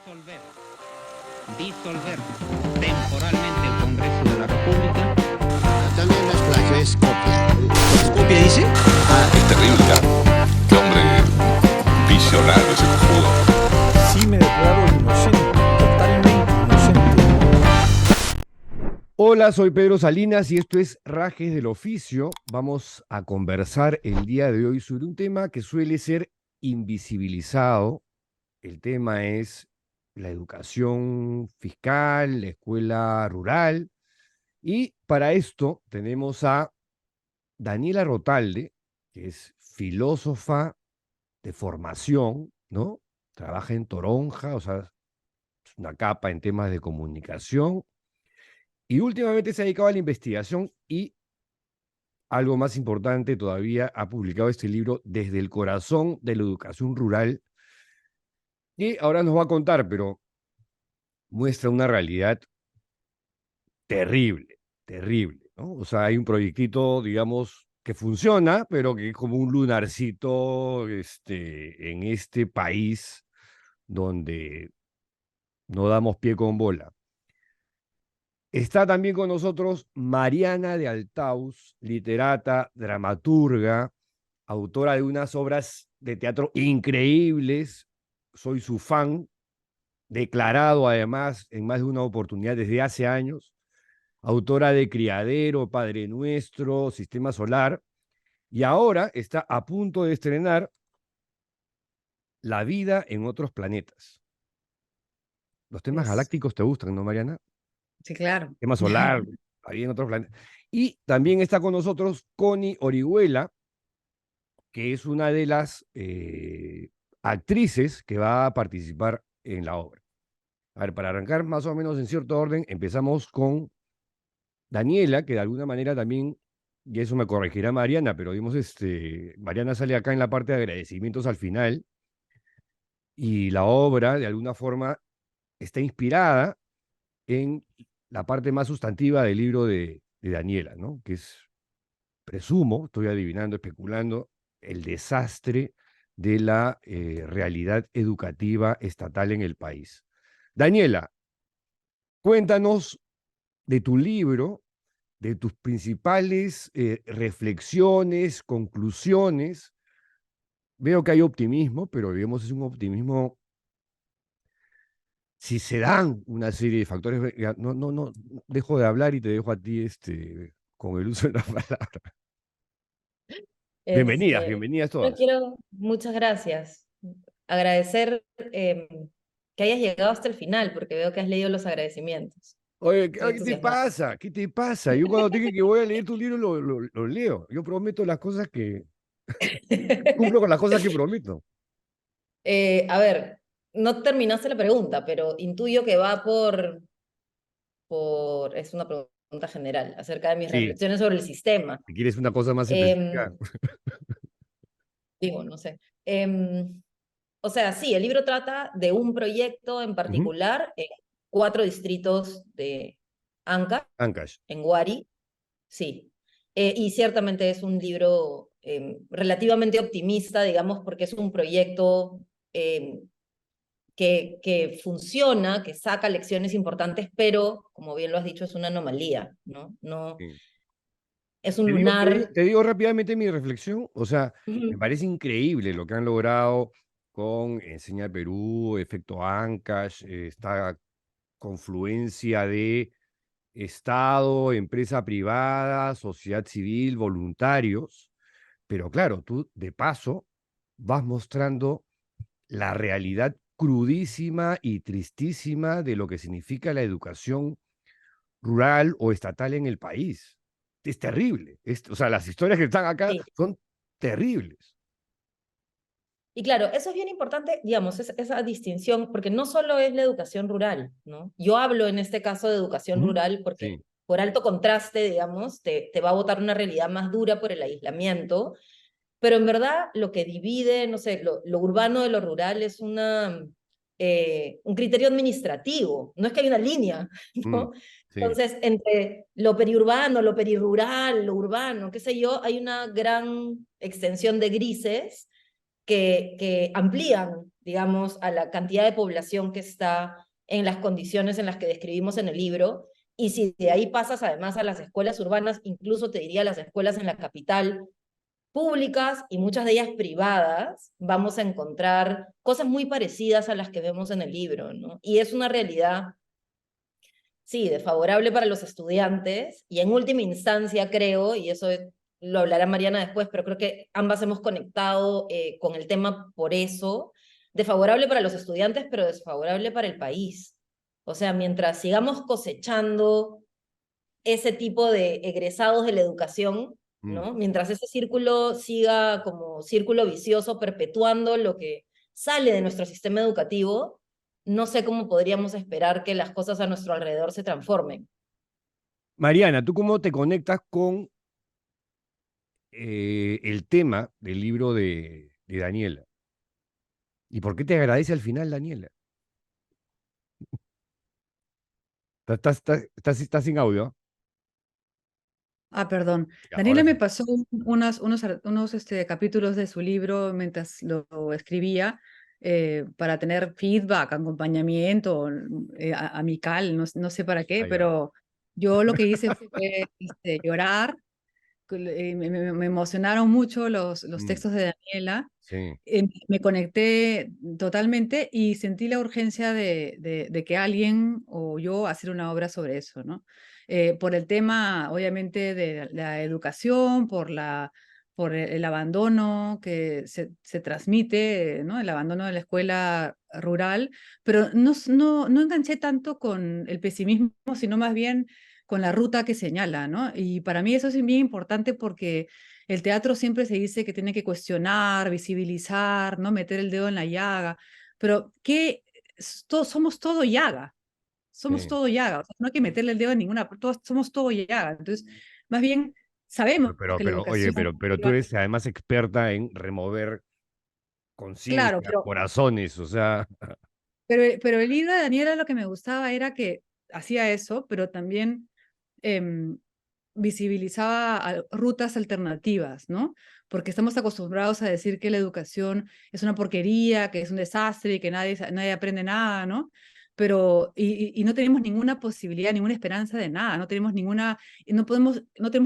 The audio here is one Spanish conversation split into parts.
disolver temporalmente el Congreso de la República. También las playas es copia. ¿Copia dice? Es terrible, ¿ah? Qué hombre visionario ese cojudo. Sí me declaro inocente, totalmente inocente. Hola, soy Pedro Salinas y esto es Rajes del Oficio. Vamos a conversar el día de hoy sobre un tema que suele ser invisibilizado. El tema es la educación fiscal, la escuela rural. Y para esto tenemos a Daniela Rotalde, que es filósofa de formación, ¿no? Trabaja en Toronja, o sea, es una capa en temas de comunicación. Y últimamente se ha dedicado a la investigación y, algo más importante todavía, ha publicado este libro Desde el corazón de la educación rural. Y ahora nos va a contar, pero muestra una realidad terrible, terrible, ¿no? O sea, hay un proyectito, digamos, que funciona, pero que es como un lunarcito en este país donde no damos pie con bola. Está también con nosotros Mariana de Altaus, literata, dramaturga, autora de unas obras de teatro increíbles. Soy su fan, declarado además en más de una oportunidad desde hace años. Autora de Criadero, Padre Nuestro, Sistema Solar. Y ahora está a punto de estrenar La vida en otros planetas. Los temas galácticos te gustan, ¿no, Mariana? Sí, claro. Tema solar, ahí en otros planetas. Y también está con nosotros Connie Orihuela, que es una de las actrices que va a participar en la obra. A ver, para arrancar más o menos en cierto orden, empezamos con Daniela, que de alguna manera también, y eso me corregirá Mariana, pero vimos, Mariana sale acá en la parte de agradecimientos al final, y la obra, de alguna forma, está inspirada en la parte más sustantiva del libro de Daniela, ¿no? Que es, presumo, estoy adivinando, especulando, el desastre de la realidad educativa estatal en el país. Daniela, cuéntanos de tu libro, de tus principales reflexiones, conclusiones. Veo que hay optimismo, pero digamos es un optimismo si se dan una serie de factores. No, dejo de hablar y te dejo a ti con el uso de la palabra. Bienvenidas, Este, bienvenidas yo todas. quiero, muchas gracias. Agradecer que hayas llegado hasta el final, porque veo que has leído los agradecimientos. Oye, Estoy ¿qué te entusiasmada. pasa? ¿Qué te pasa? Yo cuando dije que voy a leer tu libro, lo leo. Yo prometo las cosas que... Cumplo con las cosas que prometo. A ver, no terminaste la pregunta, pero intuyo que va es una pregunta general acerca de mis Sí, reflexiones sobre el sistema. si quieres una cosa más Em, específica. Digo, no sé. O sea, sí, el libro trata de un proyecto en Ujú. particular en 4 distritos de Ancash, Ancash. en Huari, sí. Y ciertamente es un libro relativamente optimista, digamos, porque es un proyecto que funciona, que saca lecciones importantes, pero, como bien lo has dicho, es una anomalía, ¿no? No, Sí. es un lunar. Te digo rápidamente mi reflexión. O sea, me Ujú. parece increíble lo que han logrado con Enseña Perú, Efecto Ancash, esta confluencia de Estado, empresa privada, sociedad civil, voluntarios. Pero claro, tú de paso vas mostrando la realidad crudísima y tristísima de lo que significa la educación rural o estatal en el país. Es terrible. O sea, las historias que están acá Sí. son terribles. Y claro, eso es bien importante, digamos, esa distinción, porque no solo es la educación rural, ¿no? Yo hablo en este caso de educación Ujú. rural porque Sí, por alto contraste, digamos, te va a botar una realidad más dura por el aislamiento, pero en verdad lo que divide, no sé, lo urbano de lo rural es un criterio administrativo, no es que hay una línea, mm, ¿no? sí, Entonces, entre lo periurbano, lo perirural, lo urbano, qué sé yo, hay una gran extensión de grises que amplían, digamos, a la cantidad de población que está en las condiciones en las que describimos en el libro. Y si de ahí pasas además a las escuelas urbanas, incluso te diría las escuelas en la capital, públicas y muchas de ellas privadas, vamos a encontrar cosas muy parecidas a las que vemos en el libro, ¿no? Y es una realidad, sí, desfavorable para los estudiantes y en última instancia creo, y eso lo hablará Mariana después, pero creo que ambas hemos conectado con el tema por eso, desfavorable para los estudiantes, pero desfavorable para el país. O sea, mientras sigamos cosechando ese tipo de egresados de la educación, ¿no? Mientras ese círculo siga como círculo vicioso, perpetuando lo que sale de nuestro sistema educativo, no sé cómo podríamos esperar que las cosas a nuestro alrededor se transformen. Mariana, ¿tú cómo te conectas con el tema del libro de Daniela? ¿Y por qué te agradece al final, Daniela? Estás sin audio. Perdón. Ya, Daniela ahora me sí. pasó unos capítulos de su libro mientras lo escribía para tener feedback, acompañamiento amical, no sé para qué, Ah, ya. pero yo lo que hice fue llorar. Me emocionaron mucho los Mm, textos de Daniela. sí. Me conecté totalmente y sentí la urgencia de que alguien o yo hacer una obra sobre eso, ¿no? Por el tema, obviamente, de la educación, por el abandono que se transmite, ¿no? El abandono de la escuela rural, pero no enganché tanto con el pesimismo, sino más bien con la ruta que señala, ¿no? Y para mí eso es bien importante porque el teatro siempre se dice que tiene que cuestionar, visibilizar, ¿no? Meter el dedo en la llaga, pero somos todo llaga, somos Sí. todo llaga, o sea, no hay que meterle el dedo en ninguna, somos todo llaga. Entonces, más bien sabemos que la Oye, educación... pero tú eres además experta en remover Claro, conciencia, corazones, o sea, pero el libro de Daniela lo que me gustaba era que hacía eso, pero también em, visibilizaba rutas alternativas, ¿no? Porque estamos acostumbrados a decir que la educación es una porquería, que es un desastre y que nadie aprende nada, ¿no? Pero, y no tenemos ninguna posibilidad, ninguna esperanza de nada, no tenemos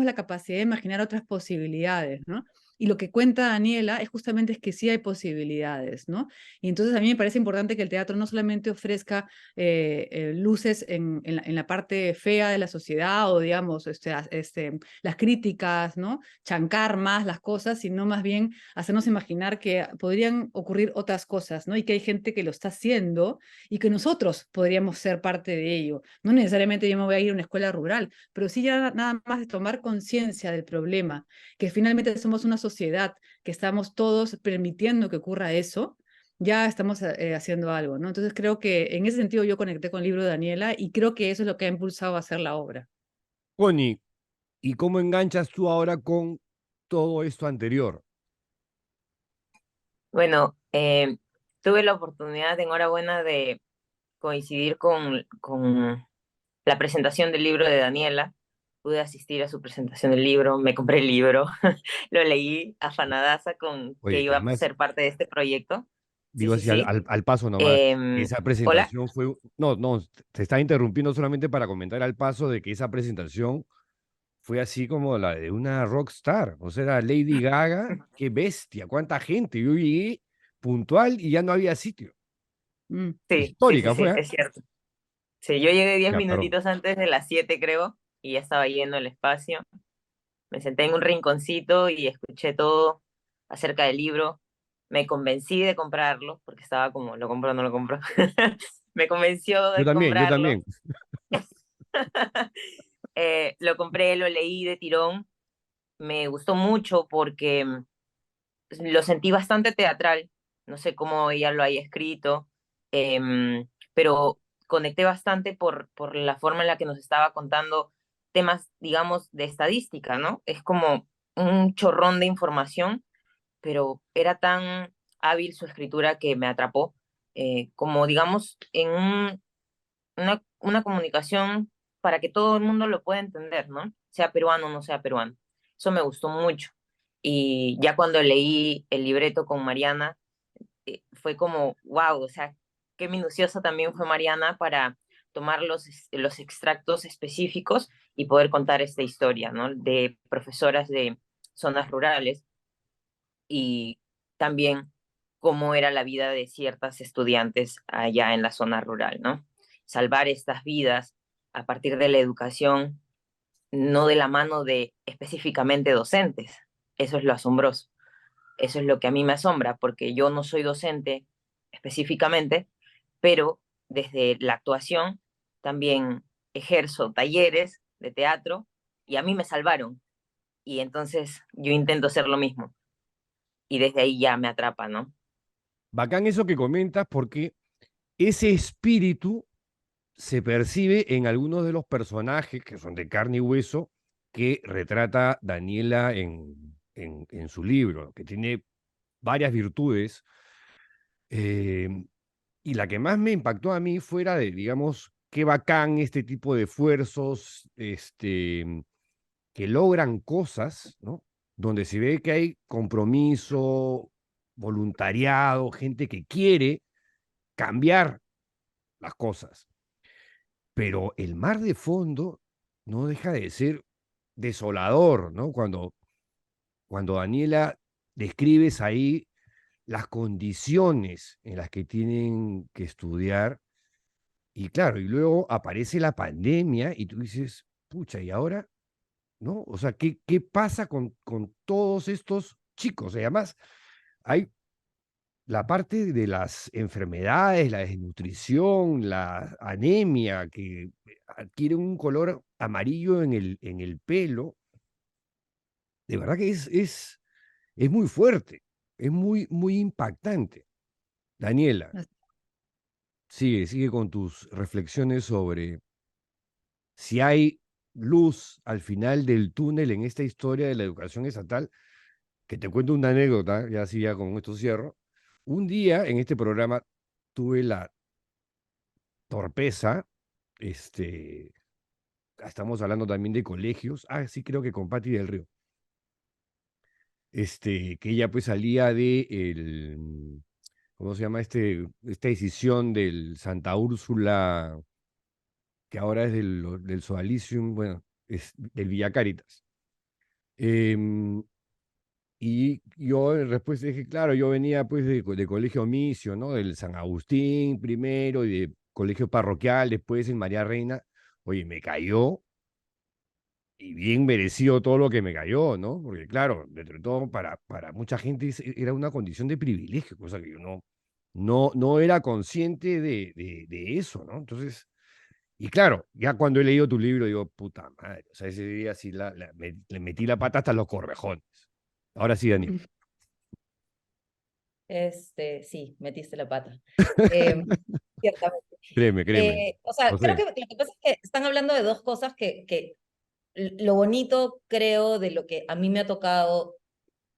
la capacidad de imaginar otras posibilidades, ¿no? Y lo que cuenta Daniela es justamente que sí hay posibilidades, ¿no? Y entonces a mí me parece importante que el teatro no solamente ofrezca luces en la parte fea de la sociedad o, digamos, las críticas, ¿no? Chancar más las cosas, sino más bien hacernos imaginar que podrían ocurrir otras cosas, ¿no? Y que hay gente que lo está haciendo y que nosotros podríamos ser parte de ello. No necesariamente yo me voy a ir a una escuela rural, pero sí ya nada más de tomar conciencia del problema, que finalmente somos una sociedad que estamos todos permitiendo que ocurra eso, ya estamos haciendo algo, ¿no? Entonces creo que en ese sentido yo conecté con el libro de Daniela y creo que eso es lo que ha impulsado a hacer la obra. Connie, ¿y cómo enganchas tú ahora con todo esto anterior? Bueno, tuve la oportunidad, enhorabuena, de coincidir con la presentación del libro de Daniela. Pude asistir a su presentación del libro, me compré el libro, lo leí afanadaza con que Oye, que iba a además, ser parte de este proyecto. Sí, digo sí, así sí. al paso nomás, esa Hola. presentación fue, no, no, te está interrumpiendo solamente para comentar al paso de que esa presentación fue así como la de una rockstar, o sea, era Lady Gaga, qué bestia, cuánta gente, yo llegué puntual y ya no había sitio. Mm. Sí, sí, sí, Histórica sí, fue, ¿eh? es cierto. Sí, yo llegué 10 Ya, perdón. minutitos antes de las 7, creo, y ya estaba lleno el espacio. Me senté en un rinconcito y escuché todo acerca del libro. Me convencí de comprarlo, porque estaba como, ¿lo compro o no lo compro? Me convenció Yo de también, yo comprarlo. también. Lo compré, lo leí de tirón. Me gustó mucho porque lo sentí bastante teatral. No sé cómo ella lo haya escrito, pero conecté bastante por la forma en la que nos estaba contando temas, digamos, de estadística, ¿no? Es como un chorrón de información, pero era tan hábil su escritura que me atrapó, como, digamos, en una comunicación para que todo el mundo lo pueda entender, ¿no? Sea peruano o no sea peruano. Eso me gustó mucho. Y ya cuando leí el libreto con Mariana, fue como, wow, o sea, qué minuciosa también fue Mariana para tomar los extractos específicos y poder contar esta historia, ¿no? De profesoras de zonas rurales y también cómo era la vida de ciertas estudiantes allá en la zona rural, ¿no? Salvar estas vidas a partir de la educación, no de la mano de específicamente docentes. Eso es lo asombroso. Eso es lo que a mí me asombra, porque yo no soy docente específicamente, pero desde la actuación también ejerzo talleres de teatro y a mí me salvaron. Y entonces yo intento hacer lo mismo. Y desde ahí ya me atrapa, ¿no? Bacán eso que comentas porque ese espíritu se percibe en algunos de los personajes que son de carne y hueso que retrata Daniela en su libro, que tiene varias virtudes. eh, y la que más me impactó a mí fuera de, digamos, qué bacán este tipo de esfuerzos que logran cosas, ¿no? Donde se ve que hay compromiso, voluntariado, gente que quiere cambiar las cosas. Pero el mar de fondo no deja de ser desolador, ¿no? Cuando Daniela describes ahí las condiciones en las que tienen que estudiar, y claro, y luego aparece la pandemia y tú dices, pucha, ¿y ahora? ¿No? O sea, ¿qué pasa con todos estos chicos? Y además, hay la parte de las enfermedades, la desnutrición, la anemia, que adquiere un color amarillo en el pelo, de verdad que es muy fuerte, es muy, muy impactante. Daniela, sigue con tus reflexiones sobre si hay luz al final del túnel en esta historia de la educación estatal, que te cuento una anécdota, ya así ya con esto cierro. Un día en este programa tuve la torpeza, estamos hablando también de colegios, sí creo que con Patti del Río, que ella pues salía de ¿cómo se llama esta decisión del Santa Úrsula, que ahora es del Sodalicium, bueno, es del Villa Caritas. Y yo en respuesta dije, claro, yo venía pues de colegio misio, ¿no? Del San Agustín primero y de colegio parroquial, después en María Reina. Oye, me cayó y bien merecido todo lo que me cayó, ¿no? Porque claro, dentro de todo, para mucha gente era una condición de privilegio, cosa que yo no era consciente de eso, ¿no? Entonces, y claro, ya cuando he leído tu libro, digo, puta madre, o sea, ese día sí le metí la pata hasta los correjones. Ahora sí, Dani. Sí, metiste la pata. Ciertamente. Créeme. O sea, Lo creo sé. que lo que pasa es que están hablando de dos cosas que lo bonito, creo, de lo que a mí me ha tocado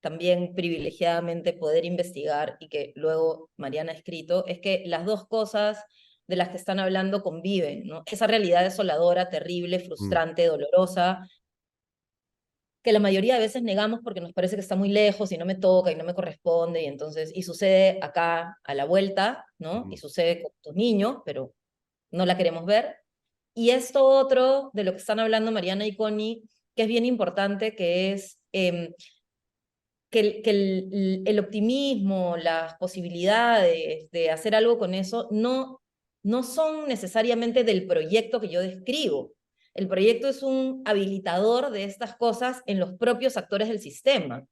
también privilegiadamente poder investigar y que luego Mariana ha escrito, es que las dos cosas de las que están hablando conviven, ¿no? Esa realidad desoladora, terrible, Mm, frustrante, dolorosa, que la mayoría de veces negamos porque nos parece que está muy lejos y no me toca y no me corresponde, y entonces, y sucede acá a la vuelta, ¿no? Y mm, sucede con tus niños, pero no la queremos ver. Y esto otro de lo que están hablando Mariana y Connie, que es bien importante, que es que el optimismo, las posibilidades de hacer algo con eso no son necesariamente del proyecto que yo describo. El proyecto es un habilitador de estas cosas en los propios actores del sistema.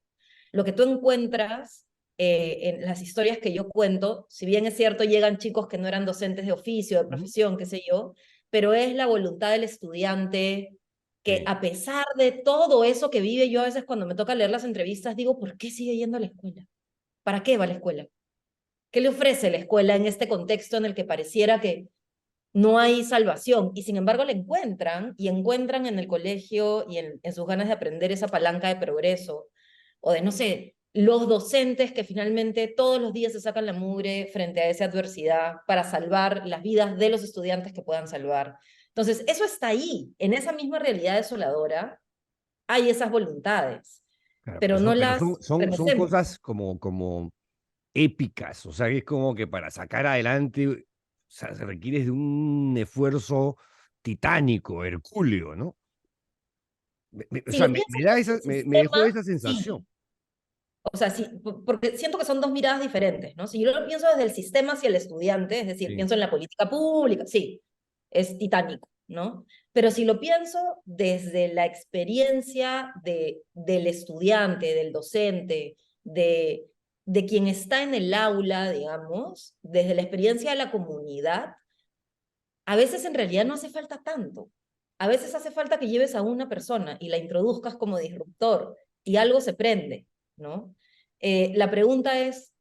Lo que tú encuentras en las historias que yo cuento, si bien es cierto, llegan chicos que no eran docentes de oficio, de mm, profesión, qué sé yo, pero es la voluntad del estudiante que sí. a pesar de todo eso que vive, yo a veces cuando me toca leer las entrevistas digo, ¿por qué sigue yendo a la escuela? ¿Para qué va a la escuela? ¿Qué le ofrece la escuela en este contexto en el que pareciera que no hay salvación? Y sin embargo la encuentran, y encuentran en el colegio y en sus ganas de aprender esa palanca de progreso, o de, no sé, los docentes que finalmente todos los días se sacan la mugre frente a esa adversidad para salvar las vidas de los estudiantes que puedan salvar. Entonces, eso está ahí, en esa misma realidad desoladora, hay esas voluntades. Claro, pero no pero las son remecemos. cosas como épicas, o sea, es como que para sacar adelante, o sea, se requiere de un esfuerzo titánico, hercúleo, ¿no? O Si sea, lo piensas me da desde esa, el me dejó sistema, esa sensación. sí. O sea, sí, porque siento que son dos miradas diferentes, ¿no? Si yo lo pienso desde el sistema hacia el estudiante, es decir, Sí. pienso en la política pública, sí, es titánico, ¿no? Pero si lo pienso desde la experiencia del estudiante, del docente, de quien está en el aula, digamos, desde la experiencia de la comunidad, a veces en realidad no hace falta tanto. A veces hace falta que lleves a una persona y la introduzcas como disruptor y algo se prende, ¿no? La pregunta es,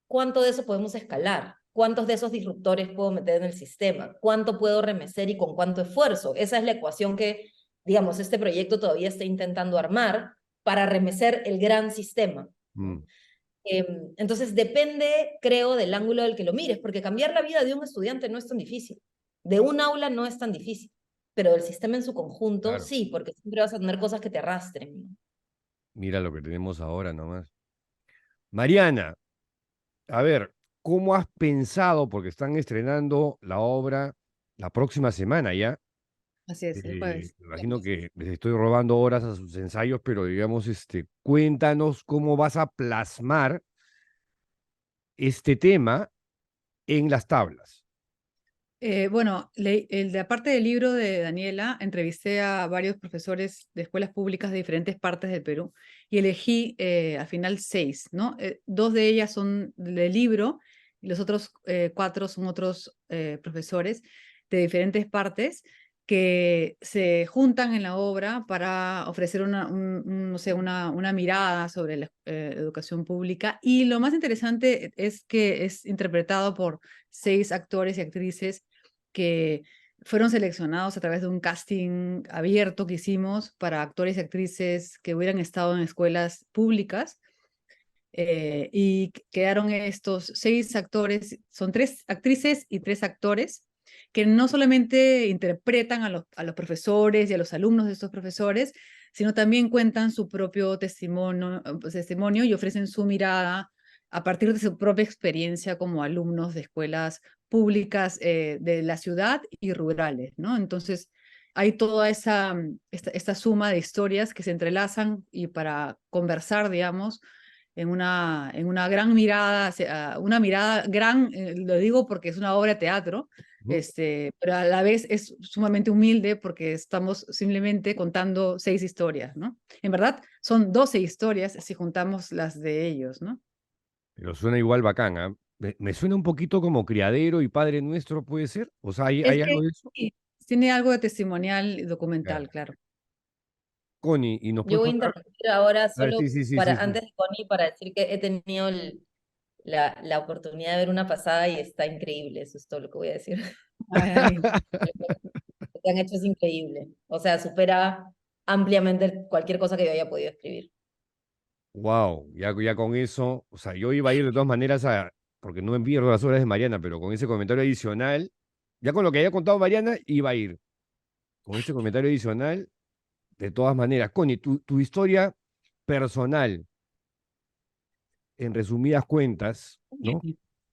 ¿cuánto de eso podemos escalar? ¿Cuántos de esos disruptores puedo meter en el sistema? ¿Cuánto puedo remecer y con cuánto esfuerzo? Esa es la ecuación que, digamos, este proyecto todavía está intentando armar para remecer el gran sistema, ¿no? Mm. Entonces depende, creo, del ángulo del que lo mires, porque cambiar la vida de un estudiante no es tan difícil. De un aula no es tan difícil, pero del sistema en su conjunto Claro. sí, porque siempre vas a tener cosas que te arrastren, ¿no? Mira lo que tenemos ahora nomás. Mariana, a ver, ¿cómo has pensado? Porque están estrenando la obra la próxima semana ya. Así es, el jueves. Me imagino que les estoy robando horas a sus ensayos, pero digamos, cuéntanos cómo vas a plasmar este tema en las tablas. Bueno, aparte del libro de Daniela, entrevisté a varios profesores de escuelas públicas de diferentes partes del Perú y elegí al final 6, ¿no? 2 de ellas son del libro y los otros 4 son otros profesores de diferentes partes que se juntan en la obra para ofrecer no sé, una mirada sobre la educación pública. Y lo más interesante es que es interpretado por 6 actores y actrices que fueron seleccionados a través de un casting abierto que hicimos para actores y actrices que hubieran estado en escuelas públicas. Y quedaron estos 6 actores, son 3 actrices y 3 actores, que no solamente interpretan a los profesores y a los alumnos de estos profesores, sino también cuentan su propio testimonio y ofrecen su mirada a partir de su propia experiencia como alumnos de escuelas públicas de la ciudad y rurales, ¿no? Entonces, hay toda esta suma de historias que se entrelazan y para conversar, digamos, en una gran mirada, una mirada gran, lo digo porque es una obra de teatro, Ujú. pero a la vez es sumamente humilde porque estamos simplemente contando 6 historias, ¿no? En verdad son 12 historias si juntamos las de ellos, ¿no? Pero suena igual bacán, ¿ah? Me suena un poquito como Criadero y Padre Nuestro, ¿puede ser? O sea, Es hay que algo de eso? sí, tiene algo de testimonial y documental, Claro. claro. Connie, ¿y nos Yo puedes voy a contar? interrumpir ahora A ver, solo sí, sí, sí, para, sí, sí. antes de Connie, para decir que he tenido la oportunidad de ver una pasada y está increíble, eso es todo lo que voy a decir. Ay, Lo que han hecho es increíble, o sea, supera ampliamente cualquier cosa que yo haya podido escribir. Wow, ya con eso, o sea, yo iba a ir de todas maneras porque no me pierdo las horas de Mariana, pero con ese comentario adicional, ya con lo que haya contado Mariana, iba a ir. Con este comentario adicional, de todas maneras. Connie, tu historia personal, en resumidas cuentas, ¿no?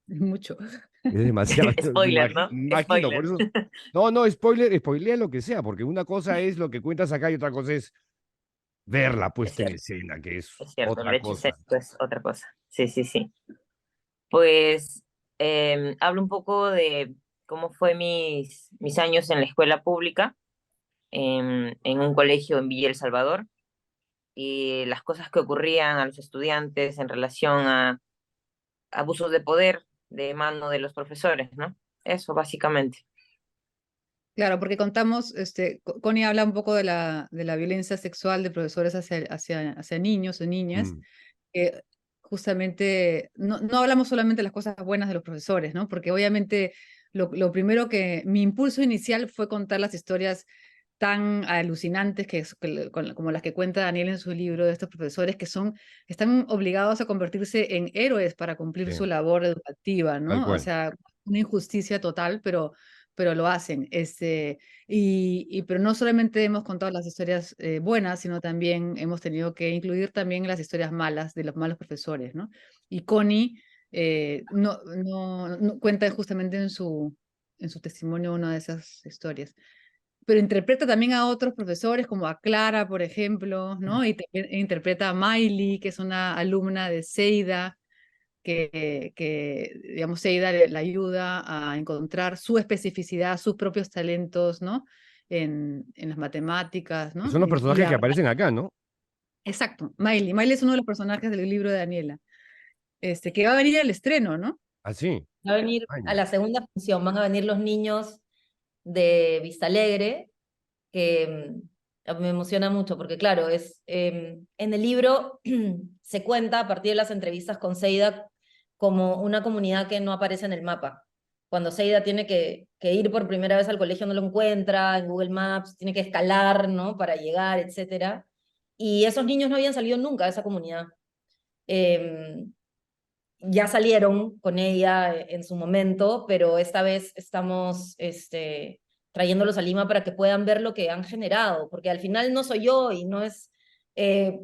mucho. Es demasiado, me Spoiler, ¿no? imagino, por Spoiler. eso. No, spoilea lo que sea, porque una cosa es lo que cuentas acá y otra cosa es ver la Es puesta en cierto, escena, que es es cierto. El otra hecho cosa. escénico es otra cosa. Sí, sí, sí. Pues hablo un poco de cómo fue mis años en la escuela pública, en un colegio en Villa El Salvador, y las cosas que ocurrían a los estudiantes en relación a abusos de poder de mano de los profesores, ¿no? Eso, básicamente. Claro, porque contamos, Connie habla un poco de la violencia sexual de profesores hacia niños o niñas, Mm, que justamente no hablamos solamente de las cosas buenas de los profesores, ¿no? Porque obviamente lo primero mi impulso inicial fue contar las historias tan alucinantes como las que cuenta Daniel en su libro de estos profesores que están obligados a convertirse en héroes para cumplir sí, su labor educativa, tal ¿no? O cual. sea, una injusticia total, pero pero lo hacen. Pero no solamente hemos contado las historias buenas, sino también hemos tenido que incluir también las historias malas de los malos profesores, ¿no? Y Connie no cuenta justamente en su testimonio una de esas historias. Pero interpreta también a otros profesores, como a Clara, por ejemplo, ¿no? Y también interpreta a Miley, que es una alumna de Seida, digamos, Seida la ayuda a encontrar su especificidad, sus propios talentos, ¿no? En las matemáticas, Que ¿no? son los personajes que aparecen acá, ¿no? Exacto, Miley. Miley es uno de los personajes del libro de Daniela, que va a venir al estreno, ¿no? Ah, sí. Va a venir Ay, a la segunda función, van a venir los niños de Vista Alegre, que me emociona mucho, porque claro, en el libro se cuenta a partir de las entrevistas con Seida como una comunidad que no aparece en el mapa. Cuando Seida tiene que ir por primera vez al colegio no lo encuentra, en Google Maps tiene que escalar, ¿no? Para llegar, etc. Y esos niños no habían salido nunca de esa comunidad. Ya salieron con ella en su momento, pero esta vez estamos trayéndolos a Lima para que puedan ver lo que han generado, porque al final no soy yo y no es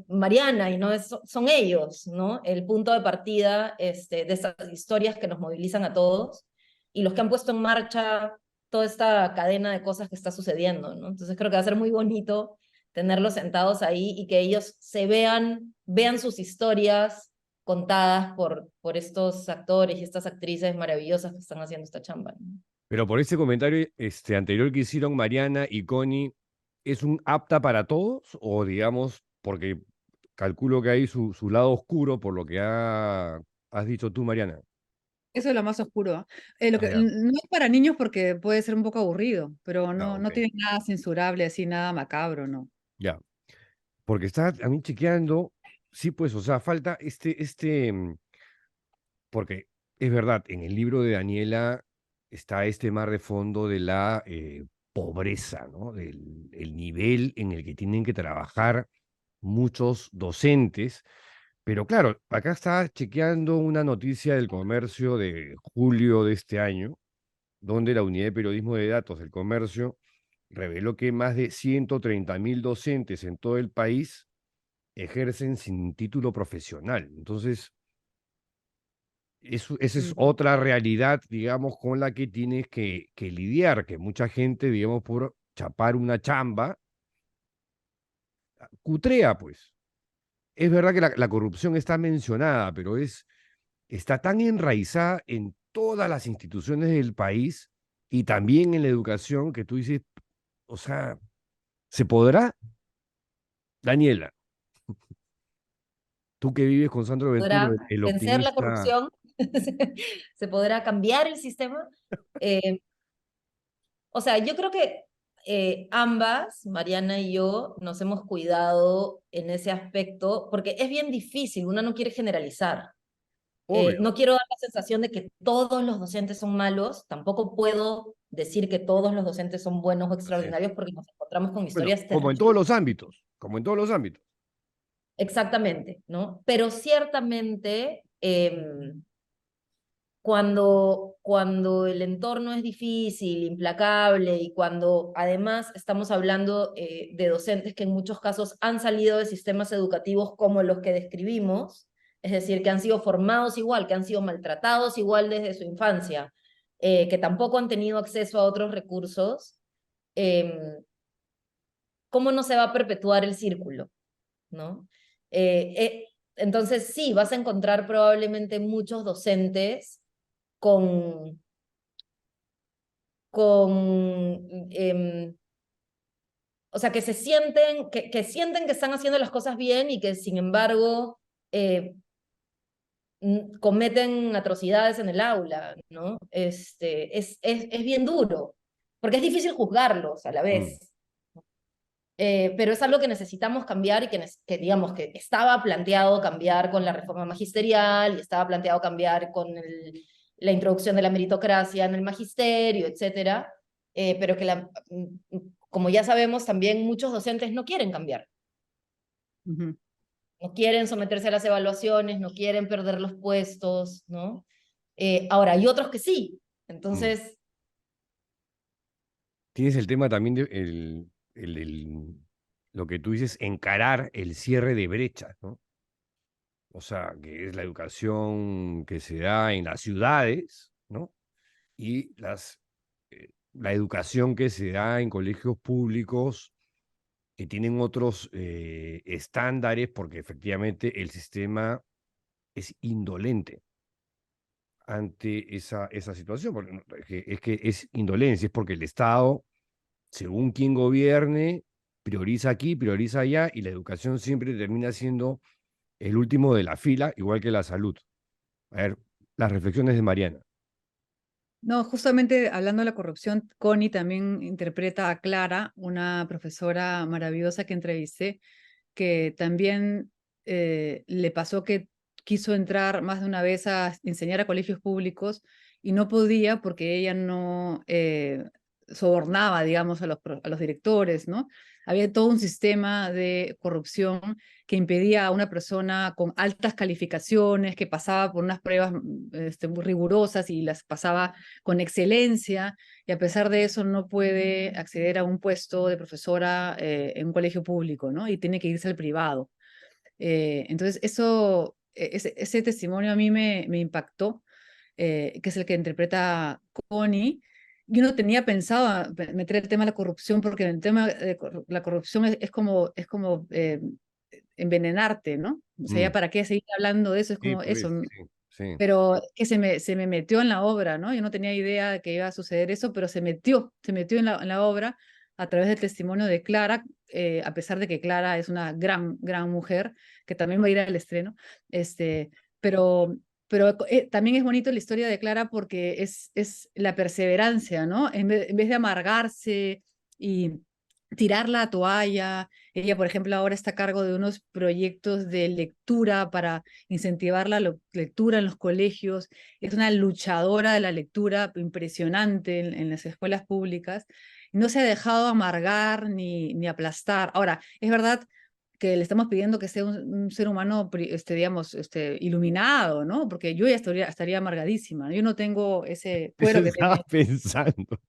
Mariana y no son ellos, ¿no? El punto de partida de estas historias que nos movilizan a todos y los que han puesto en marcha toda esta cadena de cosas que está sucediendo, ¿no? Entonces creo que va a ser muy bonito tenerlos sentados ahí y que ellos vean sus historias contadas por estos actores y estas actrices maravillosas que están haciendo esta chamba, ¿no? Pero por ese comentario anterior que hicieron Mariana y Connie, ¿es un apta para todos? O digamos, porque calculo que hay su lado oscuro por lo que has dicho tú, Mariana. Eso es lo más oscuro. Ah, ya. No es para niños porque puede ser un poco aburrido, pero Ah, no ok. tiene nada censurable, así, nada macabro, ¿no? Ya. Porque está a mí chequeando, sí, pues, o sea, falta porque es verdad, en el libro de Daniela está este mar de fondo de la pobreza, ¿no? Del el nivel en el que tienen que trabajar muchos docentes. Pero claro, acá está chequeando una noticia del comercio de julio de este año, donde la Unidad de Periodismo de Datos del Comercio reveló que más de 130.000 docentes en todo el país ejercen sin título profesional. Entonces, esa es Ujú. otra realidad, digamos, con la que tienes que lidiar, que mucha gente, digamos, por chapar una chamba, cutrea, pues. Es verdad que la corrupción está mencionada, pero está tan enraizada en todas las instituciones del país y también en la educación que tú dices, o sea, ¿se podrá? Daniela, tú que vives con Sandro Ventura, ¿Podrá el vencer la optimista. corrupción? ¿Se podrá cambiar el sistema? Eh, o sea, yo creo que ambas, Mariana y yo, nos hemos cuidado en ese aspecto, porque es bien difícil, uno no quiere generalizar. Obvio. No quiero dar la sensación de que todos los docentes son malos, tampoco puedo decir que todos los docentes son buenos o Así es. extraordinarios porque nos encontramos con Bueno, historias como en todos los terribles. ámbitos, como en todos los ámbitos. Exactamente, ¿no? Pero ciertamente, cuando el entorno es difícil, implacable, y cuando además estamos hablando de docentes que en muchos casos han salido de sistemas educativos como los que describimos, es decir, que han sido formados igual, que han sido maltratados igual desde su infancia, que tampoco han tenido acceso a otros recursos, ¿cómo no se va a perpetuar el círculo? ¿No? Entonces sí, vas a encontrar probablemente muchos docentes con, con o sea, que sienten que están haciendo las cosas bien y que sin embargo cometen atrocidades en el aula, ¿no? Es bien duro, porque es difícil juzgarlos a la Mm. vez. Pero es algo que necesitamos cambiar y que digamos que estaba planteado cambiar con la reforma magisterial y estaba planteado cambiar con la introducción de la meritocracia en el magisterio, etcétera, pero que como ya sabemos también muchos docentes no quieren cambiar, Ujú. no quieren someterse a las evaluaciones, no quieren perder los puestos, ¿no? Ahora, hay otros que sí, Mm. entonces tienes el tema también de lo que tú dices, encarar el cierre de brechas, ¿no? O sea, que es la educación que se da en las ciudades, ¿no? Y la educación que se da en colegios públicos que tienen otros estándares, porque efectivamente el sistema es indolente ante esa situación. Porque es que es indolencia, es porque el Estado, según quien gobierne, prioriza aquí, prioriza allá, y la educación siempre termina siendo el último de la fila, igual que la salud. A ver, las reflexiones de Mariana. No, justamente hablando de la corrupción, Connie también interpreta a Clara, una profesora maravillosa que entrevisté, que también le pasó que quiso entrar más de una vez a enseñar a colegios públicos y no podía porque ella no sobornaba, digamos, a los directores, ¿no? Había todo un sistema de corrupción que impedía a una persona con altas calificaciones, que pasaba por unas pruebas muy rigurosas y las pasaba con excelencia, y a pesar de eso no puede acceder a un puesto de profesora en un colegio público, ¿no? Y tiene que irse al privado. Entonces, ese testimonio a mí me impactó, que es el que interpreta Connie. Yo no tenía pensado meter el tema de la corrupción, porque el tema de la corrupción es como envenenarte, ¿no? O sea, ya Mm, para qué seguir hablando de eso, es sí, como pues, eso. sí, sí. Pero que se me metió en la obra, ¿no? Yo no tenía idea de que iba a suceder eso, pero se metió en la obra a través del testimonio de Clara, a pesar de que Clara es una gran, gran mujer, que también va a ir al estreno, este, pero, pero también es bonito la historia de Clara porque es la perseverancia, ¿no? En vez de amargarse y tirar la toalla, ella, por ejemplo, ahora está a cargo de unos proyectos de lectura para incentivar la lectura en los colegios. Es una luchadora de la lectura impresionante en las escuelas públicas. No se ha dejado amargar ni aplastar. Ahora, es verdad que le estamos pidiendo que sea un ser humano, digamos, iluminado, ¿no? Porque yo ya estaría amargadísima, ¿no? Yo no tengo ese Eso cuero que estaba tiene. pensando.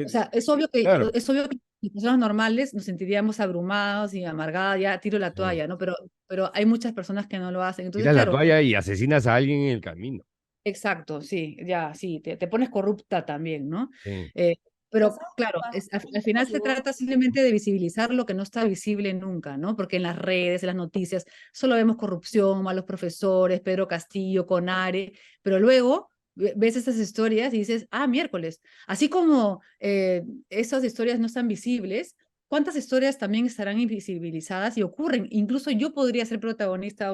O sea, Claro, es obvio que las personas normales nos sentiríamos abrumados y amargadas, ya tiro la sí. toalla, ¿no? Pero hay muchas personas que no lo hacen. Entonces, Tiras la claro, toalla y asesinas a alguien en el camino. exacto, sí, ya, sí, te pones corrupta también, ¿no? Sí. Eh, pero claro, al final se trata simplemente de visibilizar lo que no está visible nunca, ¿no? Porque en las redes, en las noticias, solo vemos corrupción, malos profesores, Pedro Castillo, Conare, pero luego ves estas historias y dices, ah, miércoles, así como esas historias no están visibles, ¿cuántas historias también estarán invisibilizadas y ocurren? Incluso yo podría ser protagonista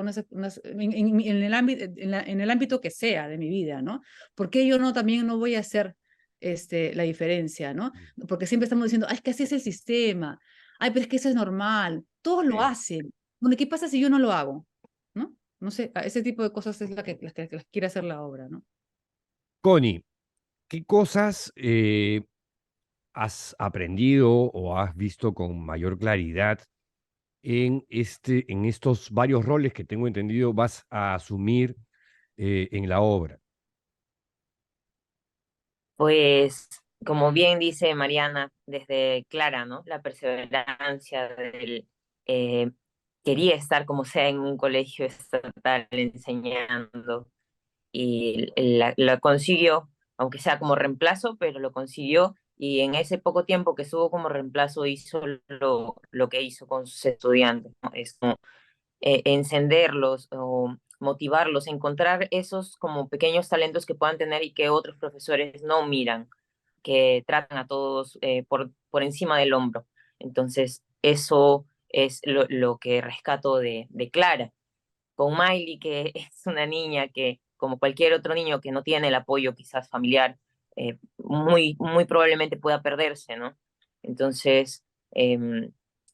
en el ámbito que sea de mi vida, ¿no? ¿Por qué yo también no voy a hacer la diferencia, ¿no? Porque siempre estamos diciendo, ay, es que así es el sistema, ay, pero es que eso es normal, todos lo Sí. hacen. Bueno, ¿qué pasa si yo no lo hago? ¿No? No sé, ese tipo de cosas es las que quiere hacer la obra, ¿no? Connie, ¿qué cosas has aprendido o has visto con mayor claridad en estos varios roles que tengo entendido vas a asumir en la obra? Pues, como bien dice Mariana, desde Clara, ¿no? La perseverancia del eh, quería estar como sea en un colegio estatal enseñando y la consiguió, aunque sea como reemplazo, pero lo consiguió y en ese poco tiempo que estuvo como reemplazo hizo lo que hizo con sus estudiantes, ¿no? Es como encenderlos o motivarlos, encontrar esos como pequeños talentos que puedan tener y que otros profesores no miran, que tratan a todos por encima del hombro. Entonces, eso es lo que rescato de Clara. Con Miley, que es una niña que, como cualquier otro niño que no tiene el apoyo quizás familiar, muy probablemente pueda perderse, ¿no? Entonces,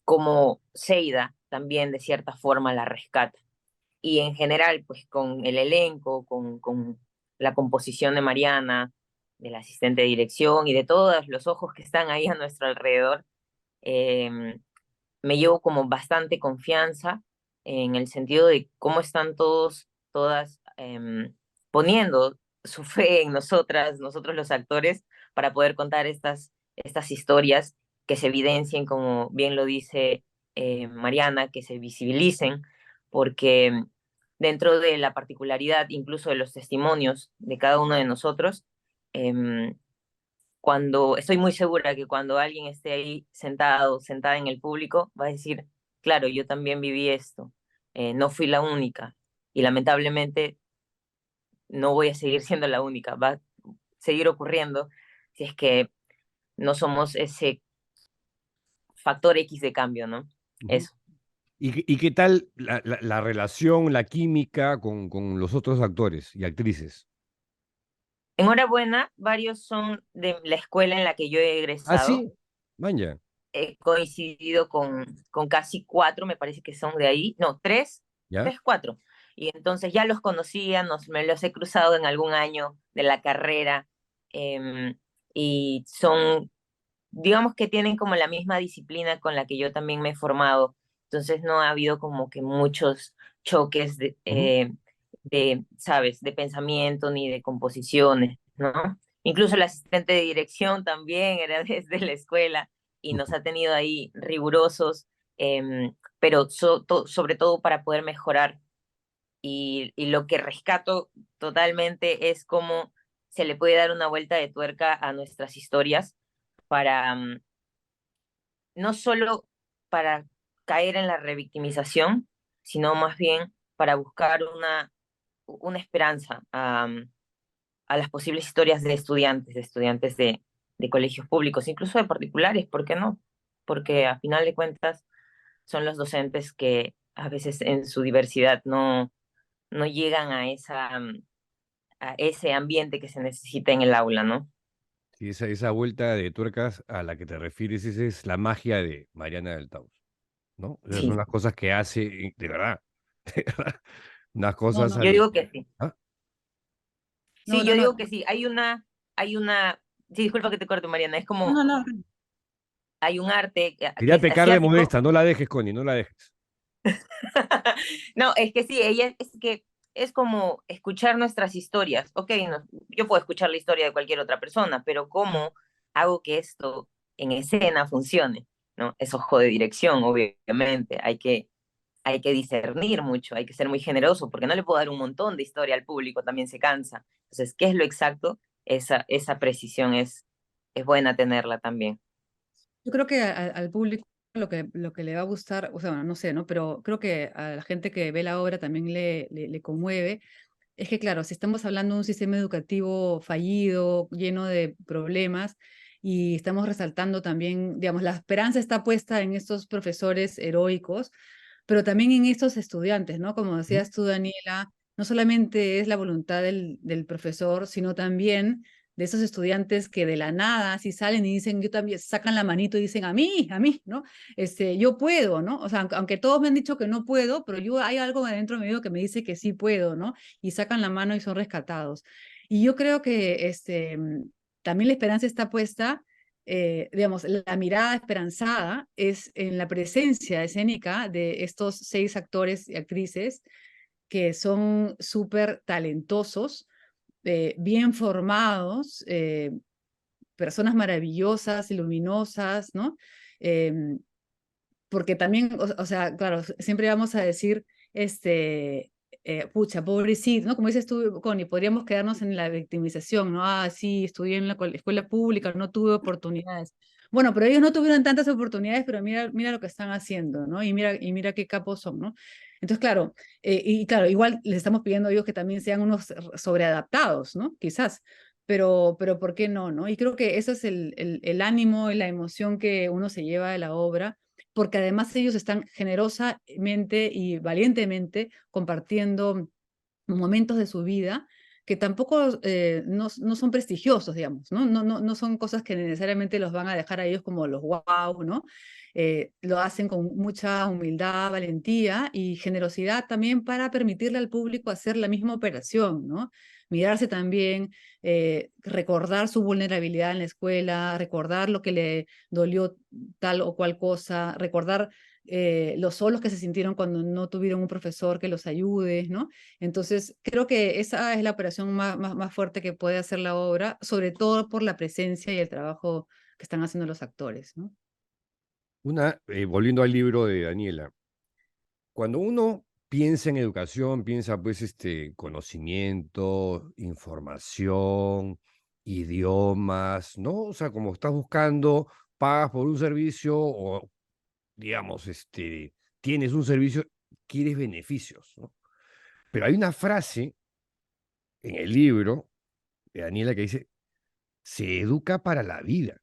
como Seida también de cierta forma la rescata. Y en general, pues con el elenco, con la composición de Mariana, del asistente de dirección y de todos los ojos que están ahí a nuestro alrededor, eh, me llevo como bastante confianza en el sentido de cómo están todas poniendo su fe en nosotros los actores, para poder contar estas estas historias, que se evidencien, como bien lo dice Mariana, que se visibilicen, porque dentro de la particularidad, incluso de los testimonios de cada uno de nosotros, estoy muy segura que cuando alguien esté ahí sentado, sentada en el público, va a decir, claro, yo también viví esto, no fui la única, y lamentablemente no voy a seguir siendo la única, va a seguir ocurriendo si es que no somos ese factor X de cambio, ¿no? Ujú. Eso. ¿Y qué tal la relación, la química con los otros actores y actrices? Enhorabuena, varios son de la escuela en la que yo he Ah, egresado. sí, vaya, He coincidido con casi 4, me parece que son de ahí, no, 3, ¿ya? 4. Y entonces ya los conocía, me los he cruzado en algún año de la carrera, y son, digamos que tienen como la misma disciplina con la que yo también me he formado. Entonces no ha habido como que muchos choques Ujú. ¿sabes?, de pensamiento ni de composiciones, ¿no? Incluso el asistente de dirección también era desde la escuela y nos ha tenido ahí rigurosos, pero sobre todo para poder mejorar. Y lo que rescato totalmente es cómo se le puede dar una vuelta de tuerca a nuestras historias para, no solo para caer en la revictimización, sino más bien para buscar una esperanza a las posibles historias de estudiantes de colegios públicos, incluso de particulares, ¿por qué no? Porque a final de cuentas son los docentes que a veces en su diversidad no llegan a ese ambiente que se necesita en el aula, ¿no? Sí, esa vuelta de tuercas a la que te refieres, esa es la magia de Mariana del Taus, ¿no? Esas son Sí, las cosas que hace, de verdad, de verdad, unas No, cosas no, yo digo que sí. ¿Ah? no, Sí, no, yo no, digo que sí. Sí, disculpa que te corte, Mariana, es no, como, no, no. hay un arte que Quería es pecar de asiático. modesta, no la dejes, Connie, no la dejes. No, es que sí, ella es que es como escuchar nuestras historias. Ok, yo puedo escuchar la historia de cualquier otra persona, pero ¿cómo hago que esto en escena funcione? ¿No? Es ojo de dirección, obviamente. Hay que discernir mucho, hay que ser muy generoso, porque no le puedo dar un montón de historia al público, también se cansa. Entonces, ¿qué es lo exacto? Esa precisión es buena tenerla también. Yo creo que al público lo que le va a gustar, o sea, bueno, no sé, ¿no? Pero creo que a la gente que ve la obra también le conmueve. Es que, claro, si estamos hablando de un sistema educativo fallido, lleno de problemas, y estamos resaltando también, digamos, la esperanza está puesta en estos profesores heroicos, pero también en estos estudiantes, ¿no? Como Ujú. decías tú, Daniela, no solamente es la voluntad del profesor, sino también de esos estudiantes que de la nada así salen y dicen, yo también, sacan la manito y dicen, a mí, ¿no? Yo puedo, ¿no? O sea, aunque todos me han dicho que no puedo, pero hay algo adentro mío que me dice que sí puedo, ¿no? Y sacan la mano y son rescatados. Y yo creo que también la esperanza está puesta, digamos, la mirada esperanzada es en la presencia escénica de estos 6 actores y actrices que son súper talentosos, bien formados, personas maravillosas y luminosas, ¿no? Em, Porque también, o sea, claro, siempre vamos a decir, pucha, pobrecito, ¿no? Como dices tú, Connie, podríamos quedarnos en la victimización, ¿no? Ah, sí, estudié en la escuela pública, no tuve oportunidades. Bueno, pero ellos no tuvieron tantas oportunidades, pero mira lo que están haciendo, ¿no? Y mira qué capos son, ¿no? Entonces, claro, y claro, igual les estamos pidiendo a ellos que también sean unos sobreadaptados, ¿no? Quizás, pero ¿por qué no, no? Y creo que eso es el ánimo y la emoción que uno se lleva de la obra, porque además ellos están generosamente y valientemente compartiendo momentos de su vida que tampoco no son prestigiosos, digamos, ¿no? No son cosas que necesariamente los van a dejar a ellos como los wow, ¿no? Lo hacen con mucha humildad, valentía y generosidad también para permitirle al público hacer la misma operación, ¿no? Mirarse también, recordar su vulnerabilidad en la escuela, recordar lo que le dolió tal o cual cosa, recordar los solos que se sintieron cuando no tuvieron un profesor que los ayude, ¿no? Entonces, creo que esa es la operación más fuerte que puede hacer la obra, sobre todo por la presencia y el trabajo que están haciendo los actores, ¿no? Volviendo al libro de Daniela, cuando uno piensa en educación, piensa pues conocimiento, información, idiomas, ¿no? O sea, como estás buscando, pagas por un servicio o, digamos, tienes un servicio, quieres beneficios, ¿no? Pero hay una frase en el libro de Daniela que dice, se educa para la vida,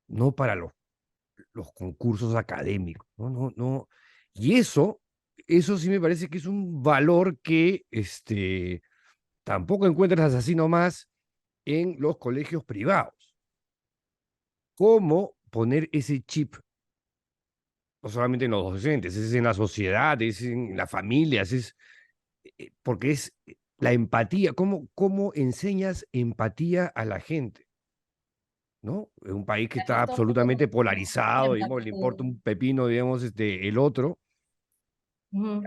no para los concursos académicos, no, no, no. Y eso sí me parece que es un valor que tampoco encuentras así nomás en los colegios privados. ¿Cómo poner ese chip? No solamente en los docentes, es en la sociedad, es en las familias, porque es la empatía. ¿Cómo enseñas empatía a la gente? ¿No? Es un país que está absolutamente polarizado, digamos, le importa un pepino, digamos, el otro.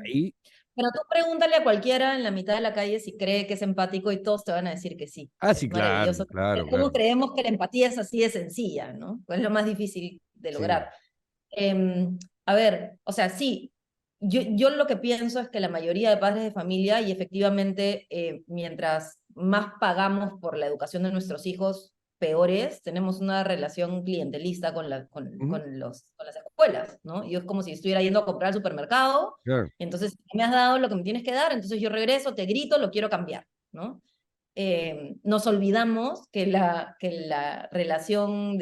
Ahí, Pero tú pregúntale a cualquiera en la mitad de la calle si cree que es empático y todos te van a decir que sí. sí, Es claro, maravilloso. claro, ¿Cómo claro. creemos que la empatía es así de sencilla, ¿no? Pues es lo más difícil de Sí. lograr. A ver, o sea, sí, yo lo que pienso es que la mayoría de padres de familia, y efectivamente, mientras más pagamos por la educación de nuestros hijos, peores, tenemos una relación clientelista con las escuelas, ¿no? Yo es como si estuviera yendo a comprar al supermercado, Claro. entonces me has dado lo que me tienes que dar, entonces yo regreso, te grito, lo quiero cambiar, ¿no? Nos olvidamos que la relación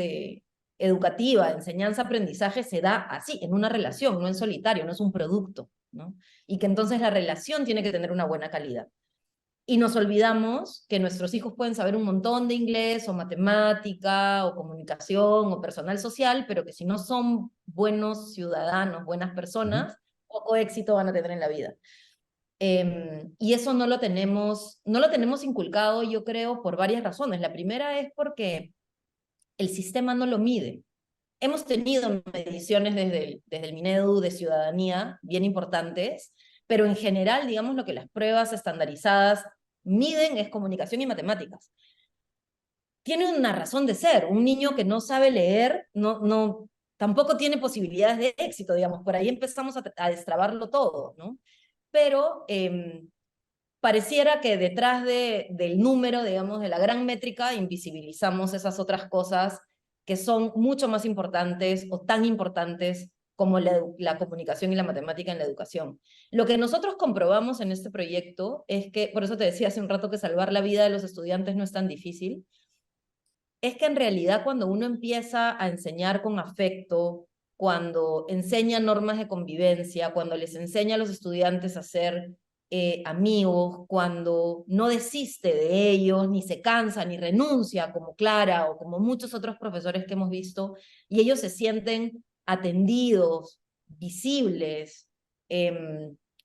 educativa, enseñanza-aprendizaje se da así, en una relación, no en solitario, no es un producto, ¿no? Y que entonces la relación tiene que tener una buena calidad. Y nos olvidamos que nuestros hijos pueden saber un montón de inglés o matemática o comunicación o personal social, pero que si no son buenos ciudadanos, buenas personas, poco éxito van a tener en la vida. Y eso no lo tenemos inculcado, yo creo, por varias razones. La primera es porque el sistema no lo mide. Hemos tenido mediciones desde el Minedu de ciudadanía bien importantes, pero en general, digamos, lo que las pruebas estandarizadas miden es comunicación y matemáticas. Tiene una razón de ser. Un niño que no sabe leer tampoco tiene posibilidades de éxito, digamos. Por ahí empezamos a destrabarlo todo, ¿no? Pero pareciera que detrás del número, digamos, de la gran métrica, invisibilizamos esas otras cosas que son mucho más importantes o tan importantes como la comunicación y la matemática en la educación. Lo que nosotros comprobamos en este proyecto es que, por eso te decía hace un rato que salvar la vida de los estudiantes no es tan difícil, es que en realidad cuando uno empieza a enseñar con afecto, cuando enseña normas de convivencia, cuando les enseña a los estudiantes a ser amigos, cuando no desiste de ellos, ni se cansa, ni renuncia, como Clara o como muchos otros profesores que hemos visto, y ellos se sienten atendidos, visibles,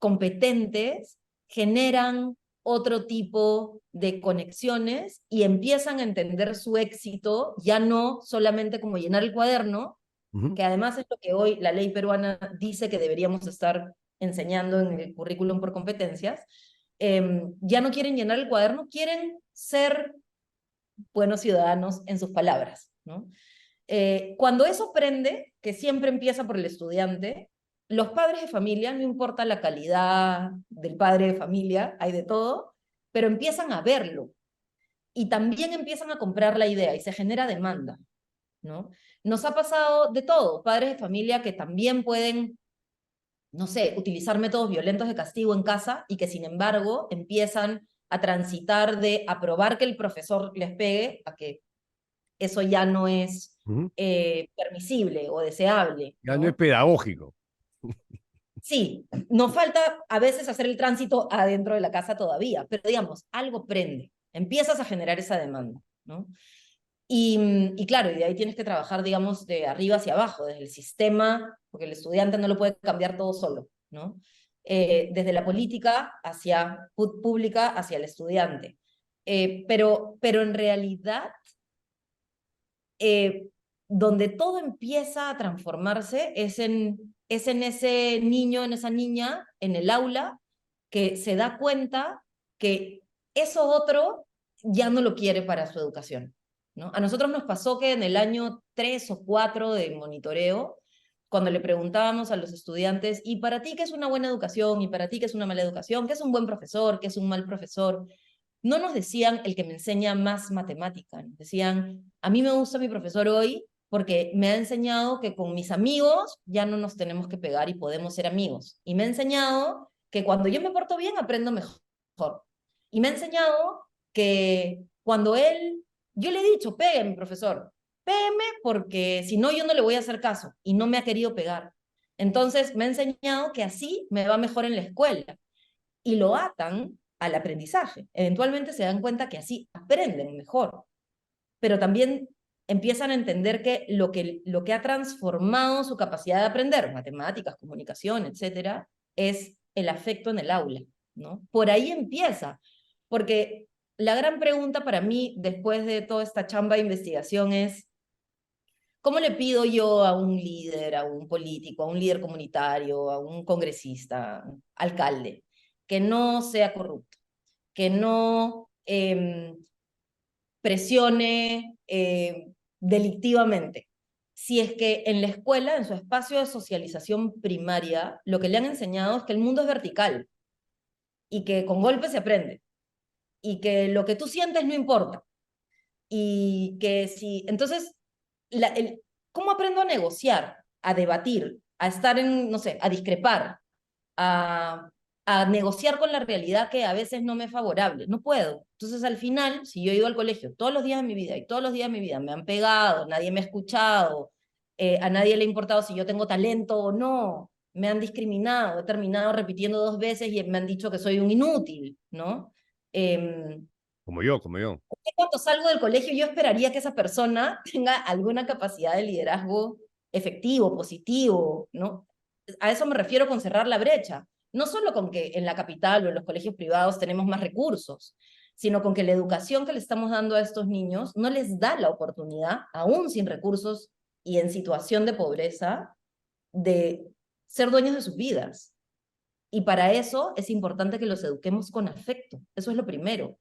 competentes, generan otro tipo de conexiones y empiezan a entender su éxito ya no solamente como llenar el cuaderno, que además es lo que hoy la ley peruana dice que deberíamos estar enseñando en el currículum por competencias. Ya no quieren llenar el cuaderno, quieren ser buenos ciudadanos en sus palabras, ¿no? Cuando eso prende, que siempre empieza por el estudiante, los padres de familia, no importa la calidad del padre de familia, hay de todo, pero empiezan a verlo y también empiezan a comprar la idea y se genera demanda, ¿no? Nos ha pasado de todo, padres de familia que también pueden, no sé, utilizar métodos violentos de castigo en casa y que sin embargo empiezan a transitar de aprobar que el profesor les pegue a que eso ya no es permisible o deseable, Ya no es pedagógico. Sí, nos falta a veces hacer el tránsito adentro de la casa todavía, pero digamos, algo prende, empiezas a generar esa demanda, ¿no? Y claro, y de ahí tienes que trabajar, digamos, de arriba hacia abajo, desde el sistema, porque el estudiante no lo puede cambiar todo solo, ¿no? Desde la política pública hacia el estudiante. Pero en realidad, donde todo empieza a transformarse es en ese niño, en esa niña, en el aula, que se da cuenta que eso otro ya no lo quiere para su educación, ¿no? A nosotros nos pasó que en el año 3 o 4 de monitoreo, cuando le preguntábamos a los estudiantes, ¿y para ti qué es una buena educación? ¿Y para ti qué es una mala educación? ¿Qué es un buen profesor? ¿Qué es un mal profesor? No nos decían el que me enseña más matemática, nos decían, a mí me gusta mi profesor hoy porque me ha enseñado que con mis amigos ya no nos tenemos que pegar y podemos ser amigos. Y me ha enseñado que cuando yo me porto bien aprendo mejor. Y me ha enseñado que cuando yo le he dicho, pégueme, profesor, pégueme porque si no yo no le voy a hacer caso y no me ha querido pegar. Entonces me ha enseñado que así me va mejor en la escuela y lo atan al aprendizaje. Eventualmente se dan cuenta que así aprenden mejor, pero también empiezan a entender que lo que ha transformado su capacidad de aprender, matemáticas, comunicación, etcétera, es el afecto en el aula, ¿no? Por ahí empieza, porque la gran pregunta para mí, después de toda esta chamba de investigación, es ¿cómo le pido yo a un líder, a un político, a un líder comunitario, a un congresista, alcalde, que no sea corrupto, que no presione delictivamente? Si es que en la escuela, en su espacio de socialización primaria, lo que le han enseñado es que el mundo es vertical y que con golpes se aprende y que lo que tú sientes no importa. Y que si, entonces, ¿cómo aprendo a negociar, a debatir, a estar no sé, a discrepar, a, a negociar con la realidad que a veces no me es favorable? No puedo. Entonces, al final, si yo he ido al colegio todos los días de mi vida y todos los días de mi vida me han pegado, nadie me ha escuchado, a nadie le ha importado si yo tengo talento o no, me han discriminado, he terminado repitiendo 2 veces y me han dicho que soy un inútil, ¿no? Como yo, como yo. Cuando salgo del colegio, yo esperaría que esa persona tenga alguna capacidad de liderazgo efectivo, positivo, ¿no? A eso me refiero con cerrar la brecha. No solo con que en la capital o en los colegios privados tenemos más recursos, sino con que la educación que le estamos dando a estos niños no les da la oportunidad, aún sin recursos y en situación de pobreza, de ser dueños de sus vidas. Y para eso es importante que los eduquemos con afecto. Eso es lo primero.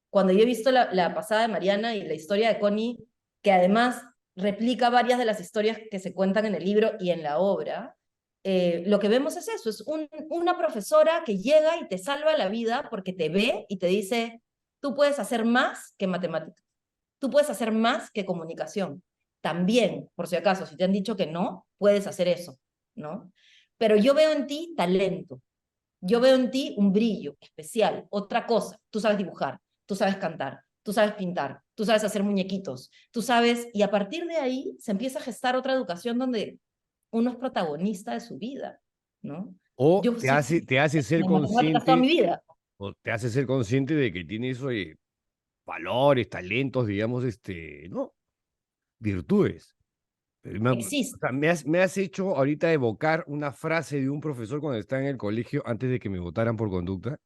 Cuando yo he visto la pasada de Mariana y la historia de Connie, que además replica varias de las historias que se cuentan en el libro y en la obra, lo que vemos es eso, es una profesora que llega y te salva la vida porque te ve y te dice, tú puedes hacer más que matemáticas, tú puedes hacer más que comunicación. También, por si acaso, si te han dicho que no, puedes hacer eso, ¿no? Pero yo veo en ti talento, yo veo en ti un brillo especial, otra cosa, tú sabes dibujar, tú sabes cantar, tú sabes pintar, tú sabes hacer muñequitos, tú sabes, y a partir de ahí se empieza a gestar otra educación donde uno es protagonista de su vida, ¿no? O Yo te hace ser en matemáticas toda mi consciente, vida. o te hace ser consciente de que tienes valores, talentos, digamos, ¿no? Virtudes. O Existe. sea, me has hecho ahorita evocar una frase de un profesor cuando estaba en el colegio antes de que me votaran por conducta.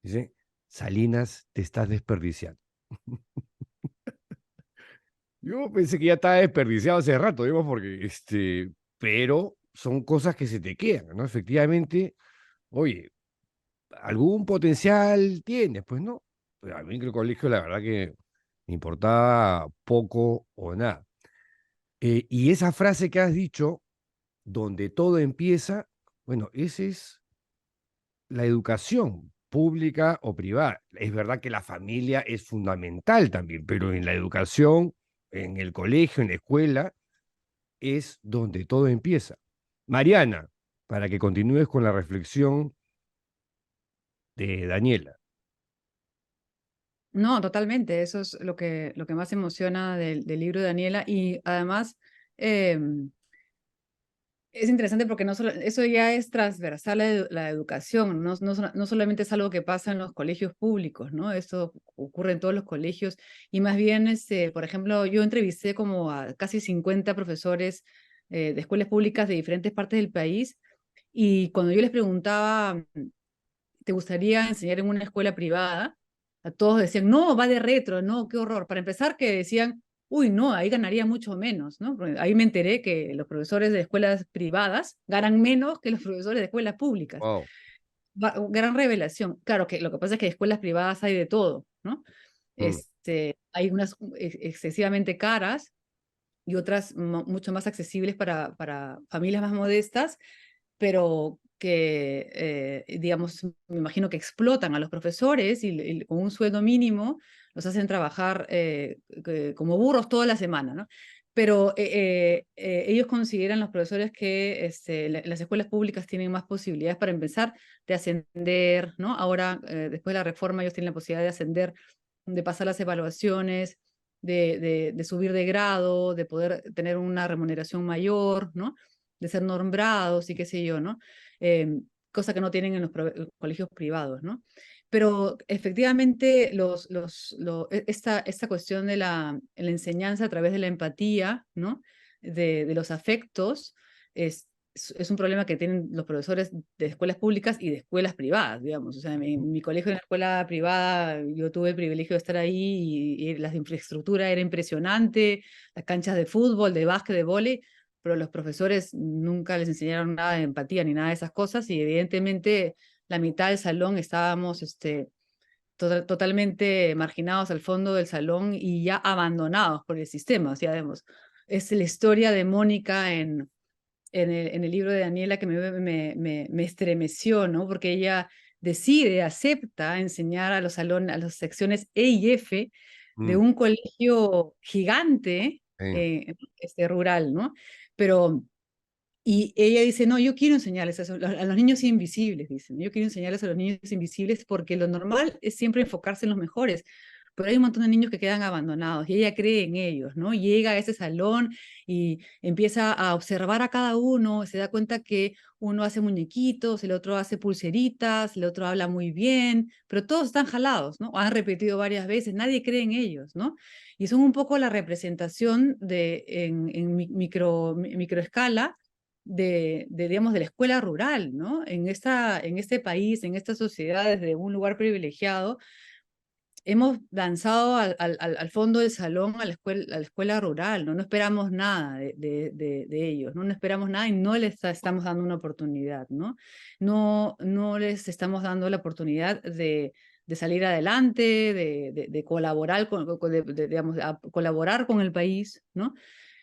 Dice, Salinas, te estás desperdiciando. Yo pensé que ya estaba desperdiciado hace rato, digamos, porque, pero son cosas que se te quedan, ¿no? Efectivamente, oye, algún potencial tienes, pues, ¿no? Pero a mí en el colegio la verdad que me importaba poco o nada. Y esa frase que has dicho, donde todo empieza, bueno, esa es la educación pública o privada. Es verdad que la familia es fundamental también, pero en la educación, en el colegio, en la escuela, es donde todo empieza. Mariana, para que continúes con la reflexión de Daniela. No, totalmente. Eso es lo que más emociona del libro de Daniela. Y además, es interesante porque eso ya es transversal la educación, no solamente es algo que pasa en los colegios públicos, ¿no? Eso ocurre en todos los colegios y más bien, por ejemplo, yo entrevisté como a casi 50 profesores de escuelas públicas de diferentes partes del país y cuando yo les preguntaba, ¿te gustaría enseñar en una escuela privada? A todos decían, no, va de retro, no, qué horror. Para empezar, que decían, uy, no, ahí ganaría mucho menos, ¿no? Porque ahí me enteré que los profesores de escuelas privadas ganan menos que los profesores de escuelas públicas. Wow. Gran revelación. Claro que lo que pasa es que escuelas privadas hay de todo, ¿no? Mm. Hay unas excesivamente caras y otras mucho más accesibles para familias más modestas, pero que, digamos, me imagino que explotan a los profesores y con un sueldo mínimo los hacen trabajar como burros toda la semana, ¿no? Pero ellos consideran, los profesores, que las escuelas públicas tienen más posibilidades para empezar de ascender, ¿no? Ahora, después de la reforma, ellos tienen la posibilidad de ascender, de pasar las evaluaciones, de subir de grado, de poder tener una remuneración mayor, ¿no? De ser nombrados y qué sé yo, ¿no? Cosa que no tienen en los colegios privados, ¿no? Pero efectivamente esta cuestión de la enseñanza a través de la empatía, ¿no? De los afectos, es un problema que tienen los profesores de escuelas públicas y de escuelas privadas, digamos. O sea, en mi colegio, en la escuela privada, yo tuve el privilegio de estar ahí y la infraestructura era impresionante, las canchas de fútbol, de básquet, de vóley, pero los profesores nunca les enseñaron nada de empatía ni nada de esas cosas, y evidentemente la mitad del salón estábamos totalmente marginados al fondo del salón y ya abandonados por el sistema. O sea, digamos, es la historia de Mónica en el libro de Daniela que me estremeció, ¿no? Porque ella decide, acepta enseñar a los salones, a las secciones E y F de Mm. un colegio gigante, Sí. rural, ¿no? Pero, y ella dice, no, yo quiero enseñarles a los niños invisibles, dicen, yo quiero enseñarles a los niños invisibles porque lo normal es siempre enfocarse en los mejores, pero hay un montón de niños que quedan abandonados y ella cree en ellos, ¿no? Llega a ese salón y empieza a observar a cada uno, se da cuenta que uno hace muñequitos, el otro hace pulseritas, el otro habla muy bien, pero todos están jalados, ¿no? Han repetido varias veces, nadie cree en ellos, ¿no? Y son un poco la representación en microescala digamos, de la escuela rural, ¿no? En este país, en esta sociedad, desde un lugar privilegiado, hemos lanzado al fondo del salón a la escuela rural, ¿no? No esperamos nada de ellos, ¿no? No esperamos nada y no les estamos dando una oportunidad, ¿no? No les estamos dando la oportunidad de salir adelante, de colaborar digamos, colaborar con el país, ¿no?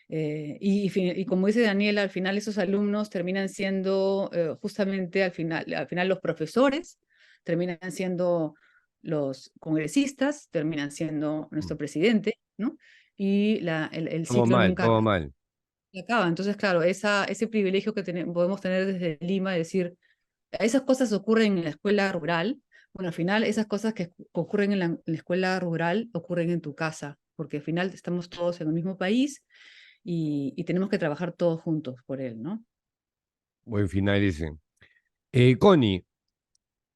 Y como dice Daniela, al final esos alumnos terminan siendo justamente al final los profesores, terminan siendo los congresistas, terminan siendo nuestro presidente, ¿no? Y el Todo ciclo mal, nunca todo mal. acaba. Entonces, claro, ese privilegio que podemos tener desde Lima, de decir, esas cosas ocurren en la escuela rural. Bueno, al final esas cosas que ocurren en la escuela rural ocurren en tu casa, porque al final estamos todos en el mismo país y tenemos que trabajar todos juntos por él, ¿no? Buen final ese. Connie,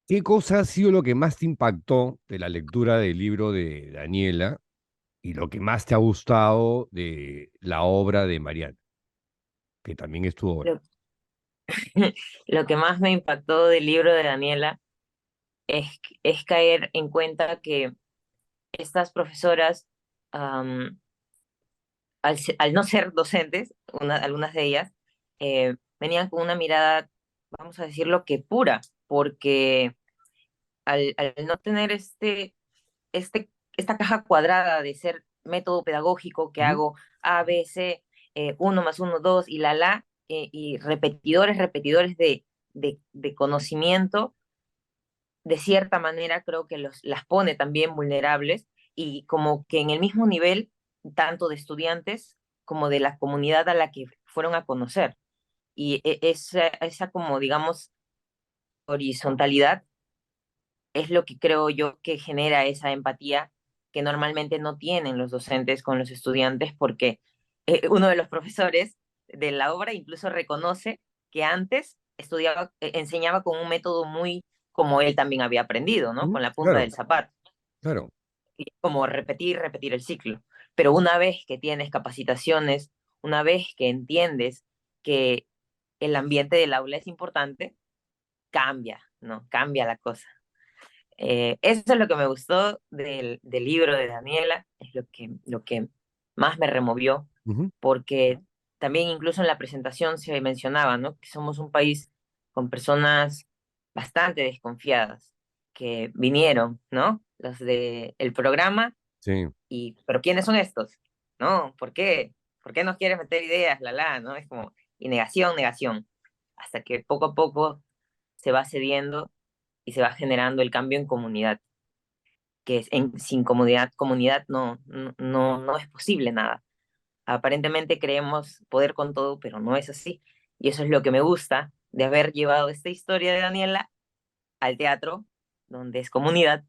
¿qué cosa ha sido lo que más te impactó de la lectura del libro de Daniela y lo que más te ha gustado de la obra de Mariana, que también es tu obra? Lo, lo que más me impactó del libro de Daniela es caer en cuenta que estas profesoras, am, al no ser docentes, algunas de ellas, venían con una mirada, vamos a decirlo, que pura, porque al no tener esta caja cuadrada de ser método pedagógico que Ujú. hago A, B, C, 1 más 1, 2 y y repetidores de conocimiento, de cierta manera creo que las pone también vulnerables y como que en el mismo nivel, tanto de estudiantes como de la comunidad a la que fueron a conocer. Y esa como, digamos, horizontalidad es lo que creo yo que genera esa empatía que normalmente no tienen los docentes con los estudiantes, porque uno de los profesores de la obra incluso reconoce que antes enseñaba con un método muy como él también había aprendido, ¿no? Ujú. Con la punta Claro, del zapato, claro. y como repetir el ciclo. Pero una vez que tienes capacitaciones, una vez que entiendes que el ambiente del aula es importante, cambia, ¿no? Cambia la cosa. Eso es lo que me gustó del libro de Daniela, es lo que más me removió, Ujú. porque también incluso en la presentación se mencionaba, ¿no? Que somos un país con personas bastante desconfiadas, que vinieron, ¿no? Los de el programa, Sí. ¿pero quiénes son estos? ¿No? ¿Por qué? ¿Por qué nos quieres meter ideas? ¿No? Es como, y negación, negación, hasta que poco a poco se va cediendo y se va generando el cambio en comunidad, que sin comunidad no es posible nada. Aparentemente creemos poder con todo, pero no es así. Y eso es lo que me gusta de haber llevado esta historia de Daniela al teatro, donde es comunidad,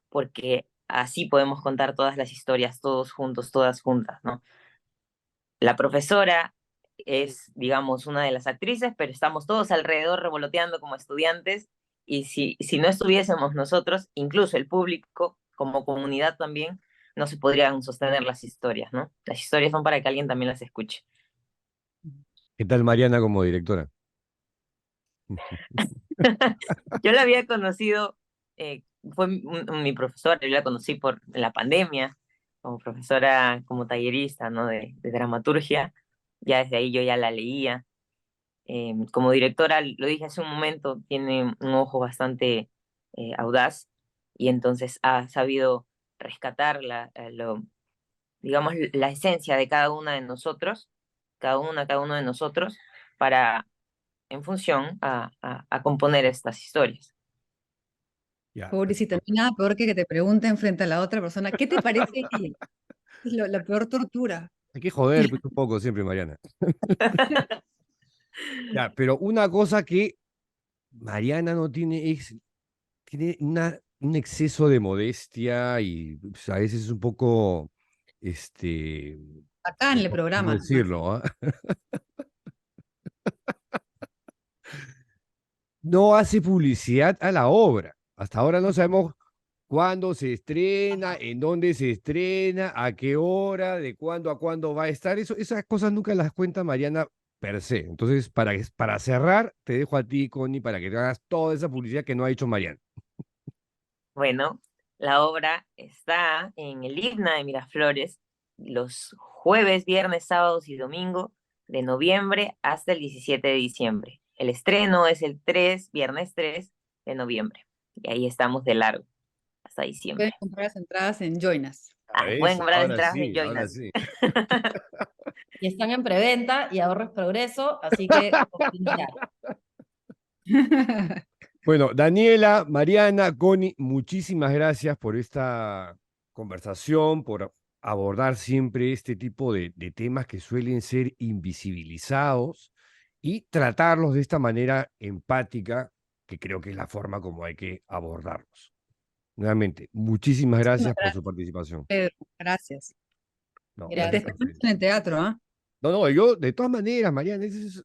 porque así podemos contar todas las historias, todos juntos, todas juntas, ¿no? La profesora es, digamos, una de las actrices, pero estamos todos alrededor revoloteando como estudiantes, y si no estuviésemos nosotros, incluso el público, como comunidad también, no se podrían sostener las historias, ¿no? Las historias son para que alguien también las escuche. ¿Qué tal Mariana como directora? Yo la había conocido, fue mi profesora, yo la conocí por la pandemia, como profesora, como tallerista, ¿no? De dramaturgia. Ya desde ahí yo ya la leía. Como directora, lo dije hace un momento, tiene un ojo bastante audaz, y entonces ha sabido rescatar digamos, la esencia de cada una de nosotros, cada uno de nosotros, para, en función a componer estas historias. Ya, Pobrecita, no perfecto. hay nada peor que te pregunten frente a la otra persona, ¿qué te parece ella? Es la peor tortura. Hay que joder pues, un poco siempre, Mariana. Ya, pero una cosa que Mariana no tiene es, tiene un exceso de modestia y pues, a veces es un poco, Acá en el ¿cómo programa nomás. decirlo? ¿Ah? No hace publicidad a la obra. Hasta ahora no sabemos cuándo se estrena, en dónde se estrena, a qué hora, de cuándo a cuándo va a estar. Esas cosas nunca las cuenta Mariana per se. Entonces, para cerrar, te dejo a ti, Connie, para que te hagas toda esa publicidad que no ha hecho Mariana. Bueno, la obra está en el IGNA de Miraflores los jueves, viernes, sábados y domingo de noviembre hasta el 17 de diciembre. El estreno es el viernes 3 de noviembre. Y ahí estamos de largo hasta diciembre. Pueden comprar las entradas en Join Us. Pueden comprar las Ahora entradas de sí, Join ahora Us. sí. Y están en preventa y ahorro es progreso, así que ya. Bueno, Daniela, Mariana, Connie, muchísimas gracias por esta conversación, por abordar siempre este tipo de temas que suelen ser invisibilizados y tratarlos de esta manera empática, que creo que es la forma como hay que abordarlos. Nuevamente, muchísimas gracias por su participación. Pedro, gracias. No, Te Gracias. esperamos en el teatro, ¿ah? no, yo de todas maneras, Mariana, eso es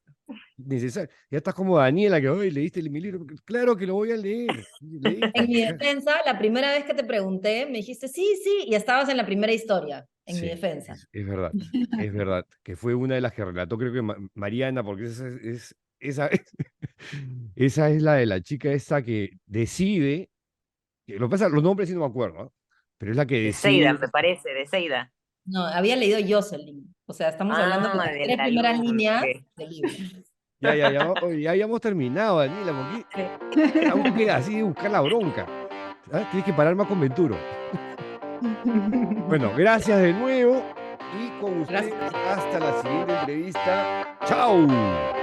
necesario. Ya estás como Daniela, que hoy leíste mi libro. Claro que lo voy a leer. En mi defensa, la primera vez que te pregunté, me dijiste sí, sí, y estabas en la primera historia, en mi Sí, defensa. es verdad, que fue una de las que relató, creo que Mariana, porque esa, esa es la de la chica esta que decide, lo que pasa, los nombres sí no me acuerdo, ¿ah? Pero es la que De Seida, decide, me parece, de Seida. No, había leído Jocelyn. O sea, estamos hablando de las De 3 la primeras luna, líneas ok. del libro. oye, ya habíamos terminado, Daniela, porque aún queda así de buscar la bronca. ¿Ah? Tienes que parar más con Venturo. Bueno, gracias de nuevo y con ustedes Gracias. hasta la siguiente entrevista. ¡Chao!